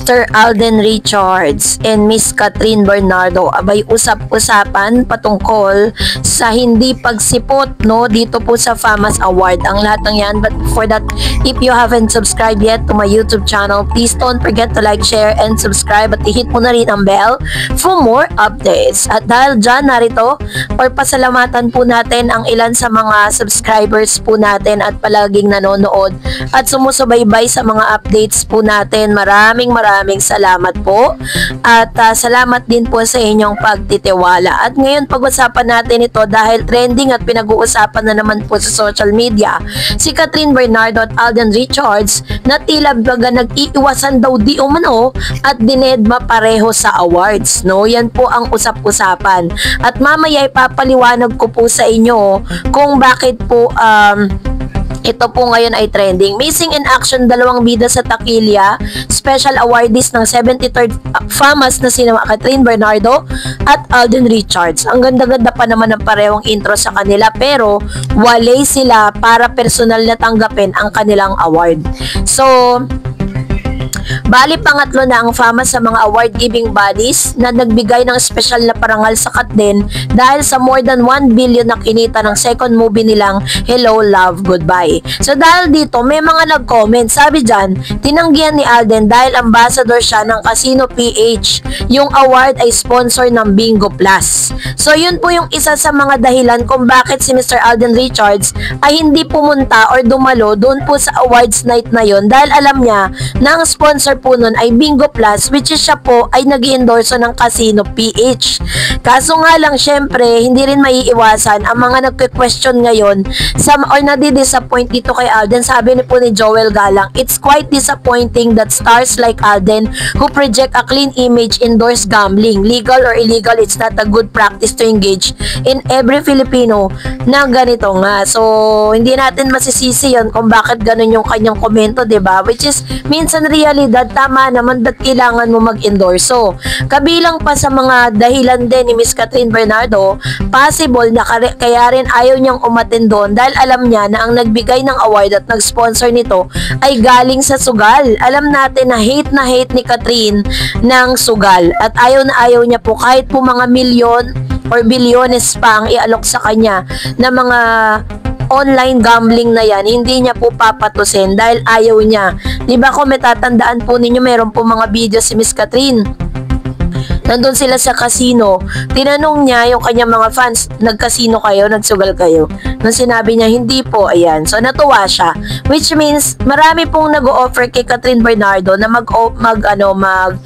Mr. Alden Richards and Miss Catherine Bernardo abay usap-usapan patungkol sa hindi pagsipot no dito po sa FAMAS Award ang lahat ng yan. But for that, if you haven't subscribed yet to my YouTube channel, please don't forget to like, share, and subscribe at i-hit mo na rin ang bell for more updates. At dahil dyan, narito or pasalamatan po natin ang ilan sa mga subscribers po natin at palaging nanonood at sumusubaybay sa mga updates po natin. Maraming salamat po at salamat din po sa inyong pagtitiwala. At ngayon pag-usapan natin ito dahil trending at pinag-uusapan na naman po sa social media si Catherine Bernardo at Alden Richards na tila baga nag-iiwasan daw di umano at dinedma pareho sa awards, no? Yan po ang usap-usapan at mamaya ipapaliwanag ko po sa inyo kung bakit po ito po ngayon ay trending. Missing in action, dalawang bida sa Takilya, special awardees ng 73rd FAMAS na sina Catherine Bernardo at Alden Richards. Ang ganda-ganda pa naman ng parehong intro sa kanila pero wale sila para personal na tanggapin ang kanilang award. So, bali pangatlo na ang FAMAS sa mga award-giving bodies na nagbigay ng special na parangal sa Katden dahil sa more than 1 billion na kinita ng second movie nilang Hello, Love, Goodbye. So dahil dito, may mga nag-comment. Sabi dyan, tinanggihan ni Alden dahil ambassador siya ng Casino PH. Yung award ay sponsor ng Bingo Plus. So yun po yung isa sa mga dahilan kung bakit si Mr. Alden Richards ay hindi pumunta or dumalo doon po sa awards night na yun dahil alam niya na ang sponsor po nun ay Bingo Plus, which is siya po ay nag-i-endorso ng Casino PH. Kaso nga lang syempre hindi rin maiiwasan ang mga nagke-question ngayon or nadi-disappoint dito kay Alden. Sabi ni po ni Joel Galang, it's quite disappointing that stars like Alden who project a clean image endorse gambling. Legal or illegal, it's not a good practice to engage in every Filipino na ganito nga. So hindi natin masisisi yun kung bakit ganun yung kanyang komento, diba? Which is minsan realidad, tama naman that kailangan mo mag-endorso. Kabilang pa sa mga dahilan din ni Miss Catherine Bernardo, possible na kaya rin ayaw niyang umattend doon dahil alam niya na ang nagbigay ng award at nag-sponsor nito ay galing sa sugal. Alam natin na hate ni Catherine ng sugal at ayaw na ayaw niya po kahit po mga milyon or bilyones pa ang ialok sa kanya na mga online gambling na yan, hindi niya po papatusin dahil ayaw niya. Diba kung may tatandaan po ninyo, meron po mga video si Miss Catherine. Nandun sila sa casino. Tinanong niya yung kanyang mga fans, nag-casino kayo, nagsugal kayo? Nung sinabi niya, hindi po, ayan. So, natuwa siya. Which means, marami pong nag-o-offer kay Catherine Bernardo na mag-endorso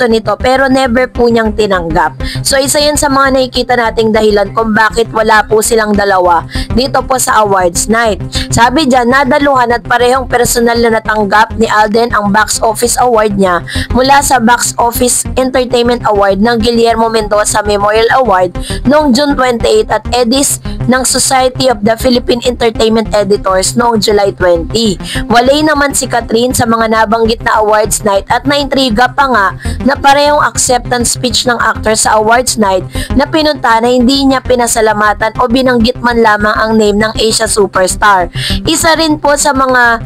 nito, pero never po niyang tinanggap. So, isa yan sa mga nakikita nating dahilan kung bakit wala po silang dalawa dito po sa awards night. Sabi dyan, nadaluhan at parehong personal na natanggap ni Alden ang box office award niya mula sa Box Office Entertainment Award ng Guillermo Mendoza Memorial Award noong June 28 at Edis ng Society of the Philippine Entertainment Editors noong July 20. Walay naman si Catherine sa mga nabanggit na awards night at naintriga pa nga na parehong acceptance speech ng actor sa awards night na pinunta na hindi niya pinasalamatan o binanggit man lamang ang name ng Asia superstar. Isa rin po sa mga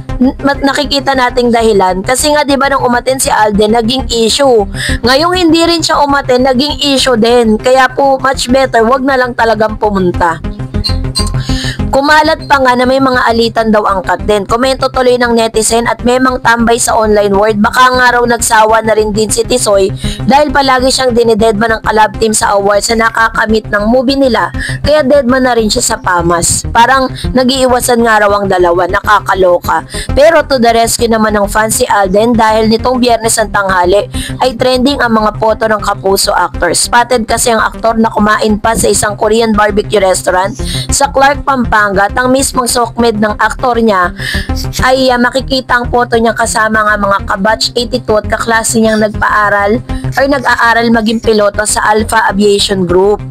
nakikita nating dahilan kasi nga 'di ba nung umattend si Alden naging issue. Ngayong hindi rin siya umattend, naging issue din. Kaya po much better wag na lang talagang pumunta. Kumalat pa nga na may mga alitan daw ang Katden. Komento tuloy ng netizen at memang tambay sa online world. Baka nga raw nagsawa na rin din si Tisoy dahil palagi siyang dinidedma ng collab team sa awards na nakakamit ng movie nila. Kaya deadman na rin siya sa FAMAS. Parang nag-iiwasan nga raw ang dalawa. Nakakaloka. Pero to the rescue naman ng fans si Alden dahil nitong Biyernes ang tanghali ay trending ang mga foto ng kapuso actors. Spotted kasi ang aktor na kumain pa sa isang Korean barbecue restaurant sa Clark, Pampanga at ang mismong sokmed ng aktor niya ay makikita ang photo niya kasama nga mga kabatch 82 at kaklase niyang nag-aaral maging piloto sa Alpha Aviation Group.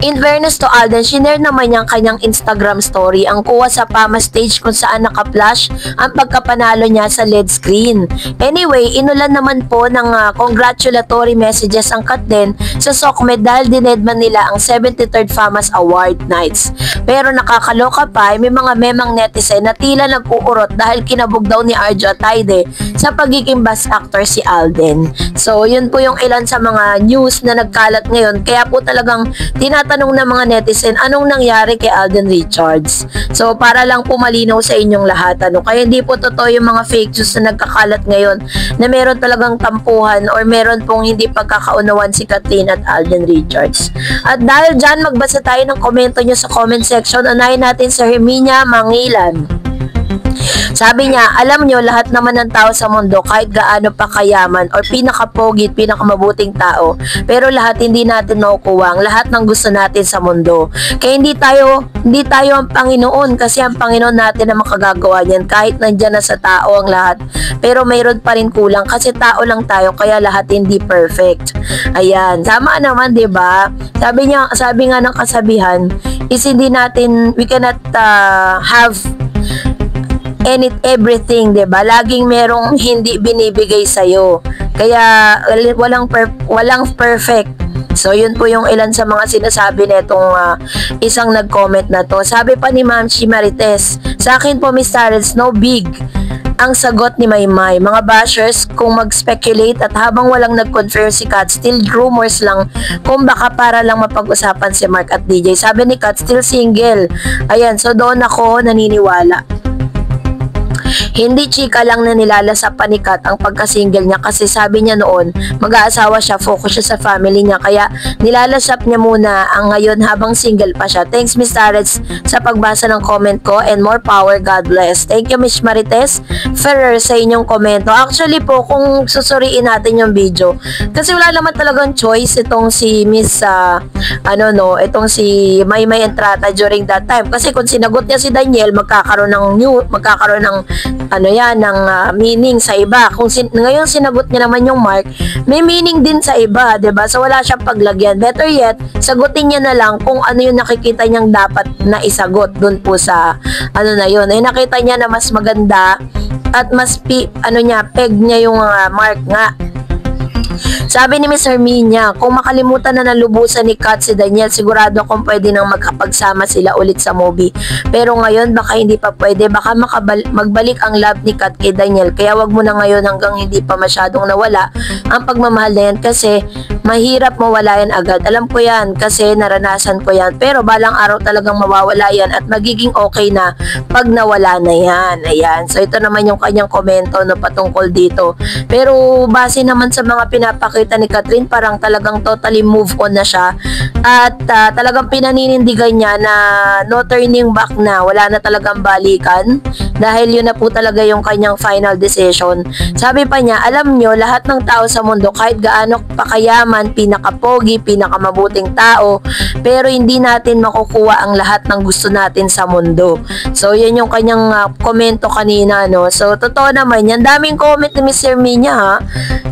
In fairness to Alden, shinare naman niyang kanyang Instagram story ang kuha sa Fama stage kung saan naka-flash ang pagkapanalo niya sa LED screen. Anyway, inulan naman po ng congratulatory messages ang Kat din sa SOCMED dahil dinedman nila ang 73rd FAMAS Award Nights. Pero nakakaloka pa, may mga memang netizen na tila nag-uurot dahil kinabog daw ni Arjo Ataide sa pagiging best actor si Alden. So, yun po yung ilan sa mga news na nagkalat ngayon. Kaya po talagang tinatanong ng mga netizen anong nangyari kay Alden Richards. So, para lang po malinaw sa inyong lahat. Kaya hindi po totoo yung mga fake news na nagkakalat ngayon na meron talagang tampuhan or meron pong hindi pagkakaunawan si Kathryn at Alden Richards. At dahil dyan, magbasa tayo ng komento nyo sa comment section. Unahin natin sa Herminia Mangilan. Sabi niya, alam nyo, lahat naman ng tao sa mundo, kahit gaano pa kayaman or pinakapogit, pinakamabuting tao, pero lahat hindi natin nakukuha ang lahat ng gusto natin sa mundo. Kaya hindi tayo ang Panginoon, kasi ang Panginoon natin ang makagagawa niyan kahit nandyan na sa tao ang lahat. Pero mayroon pa rin kulang kasi tao lang tayo, kaya lahat hindi perfect. Ayan, tama naman, 'di ba? Sabi nga ng kasabihan, is hindi natin, we cannot have everything, 'di ba? Laging merong hindi binibigay sa iyo. Kaya walang perfect. So, yun po yung ilan sa mga sinasabi nitong isang nag-comment na to. Sabi pa ni Ma'am Marites, sa akin po, Miss Tarrants, no big ang sagot ni Maymay. Mga bashers kung mag-speculate at habang walang nag-confirm si Kat, still rumors lang kung baka para lang mapag-usapan si Mark at DJ. Sabi ni Kat, still single. Ayan, so doon ako naniniwala. Hindi chika lang na nilalasapan ni Kat ang pagka-single niya kasi sabi niya noon mag-aasawa siya, focus siya sa family niya, kaya nilalasap niya muna ang ngayon habang single pa siya. Thanks Miss Tarrants sa pagbasa ng comment ko and more power, God bless. Thank you Miss Marites Ferrer sa inyong komento. Actually po, kung susuriin natin yung video, kasi wala naman talagang choice itong si Miss itong si Maymay Entrata during that time, kasi kung sinagot niya si Daniel, magkakaroon ng meaning sa iba. Kung ngayon sinagot niya naman yung Mark, may meaning din sa iba, 'di ba? So wala siyang paglagyan. Better yet, sagutin niya na lang kung ano yung nakikita niyang dapat na isagot doon po sa yun. Ay nakita niya na mas maganda at mas peg niya yung Mark nga. Sabi ni Miss Herminia, kung makalimutan na nalubusan ni Kat si Daniel, sigurado akong pwede nang magkapagsama sila ulit sa movie. Pero ngayon, baka hindi pa pwede. Baka magbalik ang love ni Kat kay Daniel. Kaya wag mo na ngayon hanggang hindi pa masyadong nawala ang pagmamahal na yan, kasi mahirap mawala yan agad. Alam ko yan kasi naranasan ko yan. Pero balang araw talagang mawawala yan at magiging okay na pag nawala na yan. Ayan. So ito naman yung kanyang komento patungkol dito. Pero base naman sa mga pinapakita ni Kathryn, parang talagang totally move on na siya at talagang pinaninindigan niya na no turning back na, wala na talagang balikan dahil yun na po talaga yung kanyang final decision. Sabi pa niya, alam nyo, lahat ng tao sa mundo, kahit gaano pakayaman, pinakapogi, pinakamabuting tao, pero hindi natin makukuha ang lahat ng gusto natin sa mundo. So yun yung kanyang komento kanina, no? So totoo naman yan. Daming comment ni Miss Herminia, ha?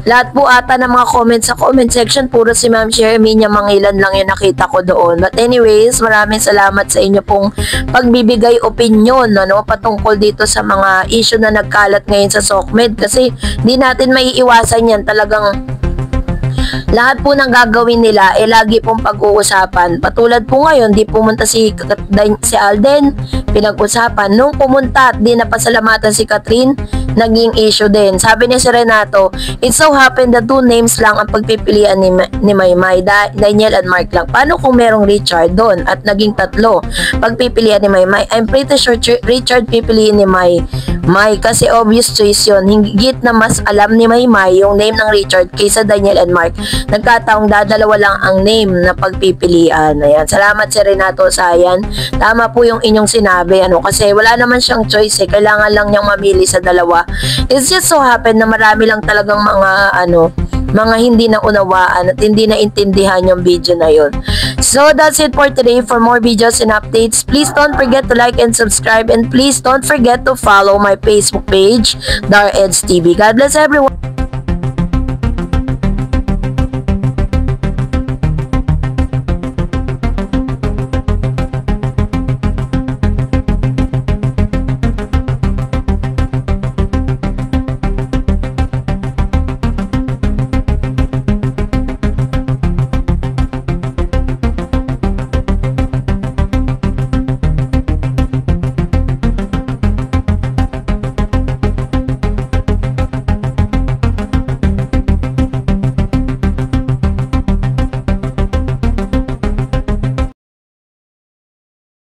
Lahat po ata ng mga comments sa comment section, puro si Ma'am Herminia Mangilan lang yung nakita ko doon. But anyways, maraming salamat sa inyo pong pagbibigay opinion, patungkol dito sa mga issue na nagkalat ngayon sa SOCMED, kasi hindi natin maiiwasan yan. Talagang lahat po ng gagawin nila lagi pong pag-uusapan. Patulad po ngayon, di pumunta si Alden, pinag-usapan. Nung pumunta at di napasalamatan si Kathryn, naging issue din. Sabi ni si Renato, it so happened that 2 names lang ang pagpipilian ni Maymay, Daniel and Mark lang. Paano kung merong Richard doon at naging 3 pagpipilian ni Maymay? I'm pretty sure Richard pipiliin ni May, kasi obvious choice yun. Higit na mas alam ni Maymay yung name ng Richard kaysa Daniel and Mark. Nagkataong dadalawa lang ang name na pagpipilian. Ayan. Salamat si Renato sa yan. Tama po yung inyong sinabi, kasi wala naman siyang choice, kailangan lang niyang mamili sa dalawa. It's just so happen na marami lang talagang mga hindi na unawaan at hindi na intindihan yung video na yun. So that's it for today. For more videos and updates, please don't forget to like and subscribe, and please don't forget to follow my Facebook page, Dar Eds TV. God bless everyone.